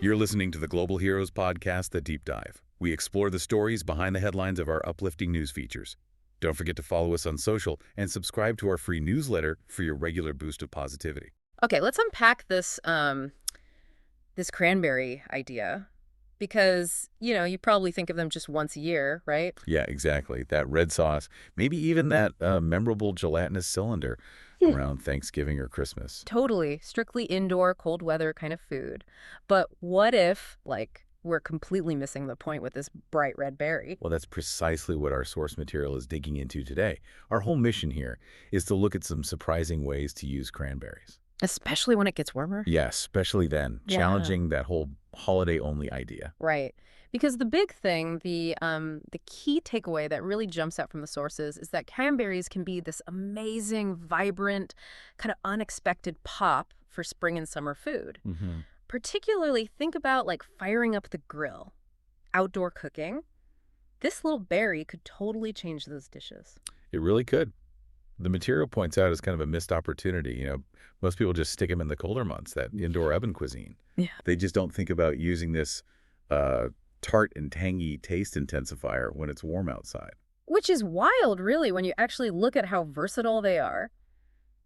You're listening to the Global Heroes podcast, The Deep Dive. We explore the stories behind the headlines of our uplifting news features. Don't forget to follow us on social and subscribe to our free newsletter for your regular boost of positivity. Okay, let's unpack this cranberry idea because, you probably think of them just once a year, right? Yeah, exactly. That red sauce, maybe even that memorable gelatinous cylinder Yeah. around Thanksgiving or Christmas. Totally. Strictly indoor, cold weather kind of food. But what if, we're completely missing the point with this bright red berry? Well, that's precisely what our source material is digging into today. Our whole mission here is to look at some surprising ways to use cranberries. Especially when it gets warmer? Yeah, especially then, Yeah. challenging that whole holiday-only idea. Right. Because the big thing, the key takeaway that really jumps out from the sources is that cranberries can be this amazing, vibrant, kind of unexpected pop for spring and summer food. Mm-hmm. Particularly, think about firing up the grill, outdoor cooking. This little berry could totally change those dishes. It really could. The material points out as kind of a missed opportunity. Most people just stick them in the colder months, that indoor oven cuisine. Yeah. They just don't think about using this tart and tangy taste intensifier when it's warm outside. Which is wild, really, when you actually look at how versatile they are.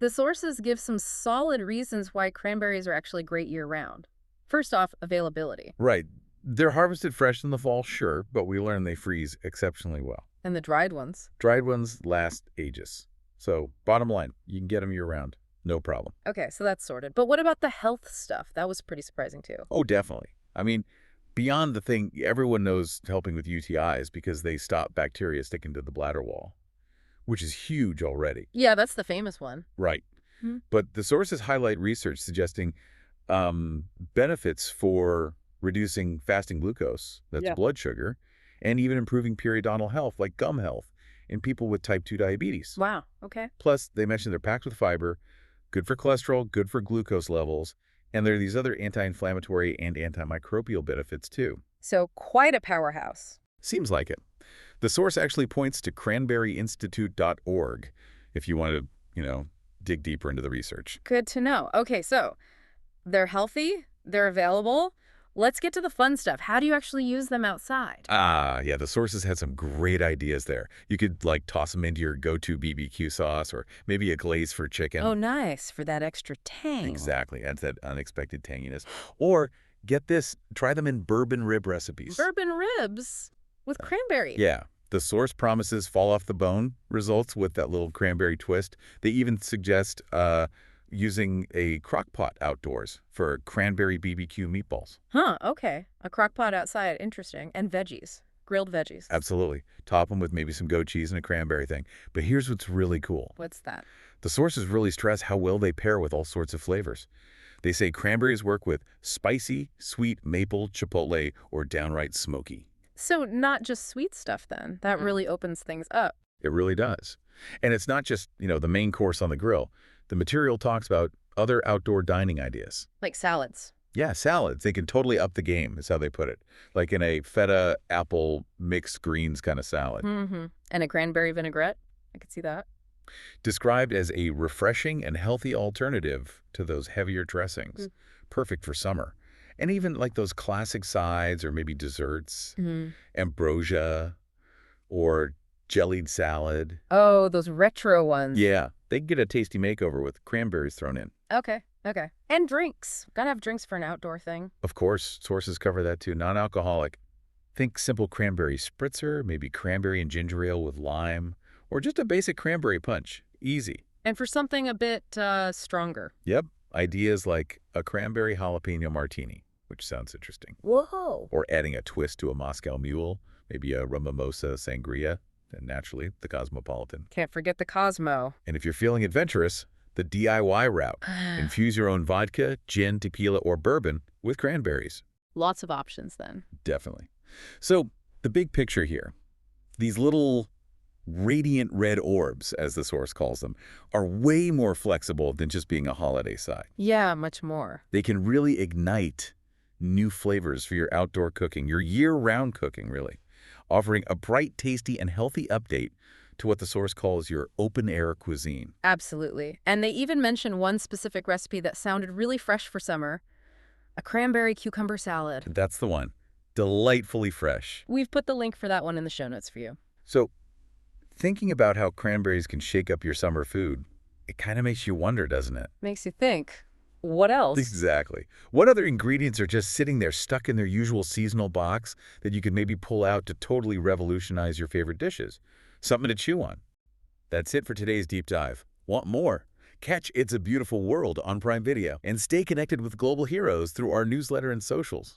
The sources give some solid reasons why cranberries are actually great year-round. First off, availability. Right. They're harvested fresh in the fall, sure, but we learn they freeze exceptionally well. And the dried ones. Dried ones last ages. So, bottom line, you can get them year-round. No problem. Okay, so that's sorted. But what about the health stuff? That was pretty surprising, too. Oh, definitely. I mean, beyond the thing everyone knows helping with UTIs because they stop bacteria sticking to the bladder wall, which is huge already. Yeah, that's the famous one. Right. Hmm. But the sources highlight research suggesting benefits for reducing fasting glucose, that's blood sugar, and even improving periodontal health, like gum health, in people with type 2 diabetes. Wow, okay. Plus, they mentioned they're packed with fiber, good for cholesterol, good for glucose levels, and there are these other anti-inflammatory and antimicrobial benefits, too. So quite a powerhouse. Seems like it. The source actually points to cranberryinstitute.org if you want to, dig deeper into the research. Good to know. Okay, so they're healthy, they're available. Let's get to the fun stuff. How do you actually use them outside? Yeah, the sources had some great ideas there. You could, toss them into your go-to BBQ sauce or maybe a glaze for chicken. Oh, nice, for that extra tang. Exactly, adds that unexpected tanginess. Or, get this, try them in bourbon rib recipes. Bourbon ribs with cranberry. Yeah. The source promises fall-off-the-bone results with that little cranberry twist. They even suggest using a crock pot outdoors for cranberry BBQ meatballs. Huh, okay. A crock pot outside, interesting. And veggies, grilled veggies. Absolutely. Top them with maybe some goat cheese and a cranberry thing. But here's what's really cool. What's that? The sources really stress how well they pair with all sorts of flavors. They say cranberries work with spicy, sweet, maple, chipotle, or downright smoky. So not just sweet stuff, then. That really opens things up. It really does. And it's not just, the main course on the grill. The material talks about other outdoor dining ideas. Like salads. Yeah, salads. They can totally up the game, is how they put it. Like in a feta, apple, mixed greens kind of salad. Mm-hmm. And a cranberry vinaigrette. I could see that. Described as a refreshing and healthy alternative to those heavier dressings. Perfect for summer. And even those classic sides or maybe desserts, ambrosia or jellied salad. Oh, those retro ones. Yeah, they get a tasty makeover with cranberries thrown in. Okay. And drinks. Gotta have drinks for an outdoor thing. Of course, sources cover that too. Non-alcoholic. Think simple cranberry spritzer, maybe cranberry and ginger ale with lime, or just a basic cranberry punch. Easy. And for something a bit stronger. Yep. Ideas like a cranberry jalapeno martini, which sounds interesting. Whoa. Or adding a twist to a Moscow Mule, maybe a rum mimosa sangria, and naturally, the Cosmopolitan. Can't forget the Cosmo. And if you're feeling adventurous, the DIY route. Infuse your own vodka, gin, tequila, or bourbon with cranberries. Lots of options then. Definitely. So, the big picture here. These little radiant red orbs, as the source calls them, are way more flexible than just being a holiday side. Yeah, much more. They can really ignite new flavors for your outdoor cooking, your year-round cooking, really, offering a bright, tasty, and healthy update to what the source calls your open-air cuisine. Absolutely. And they even mention one specific recipe that sounded really fresh for summer. A cranberry cucumber salad. That's the one. Delightfully fresh. We've put the link for that one in the show notes for you. So, thinking about how cranberries can shake up your summer food, it kind of makes you wonder, doesn't it? Makes you think. What else? Exactly. What other ingredients are just sitting there stuck in their usual seasonal box that you could maybe pull out to totally revolutionize your favorite dishes? Something to chew on. That's it for today's deep dive. Want more? Catch It's a Beautiful World on Prime Video and stay connected with global heroes through our newsletter and socials.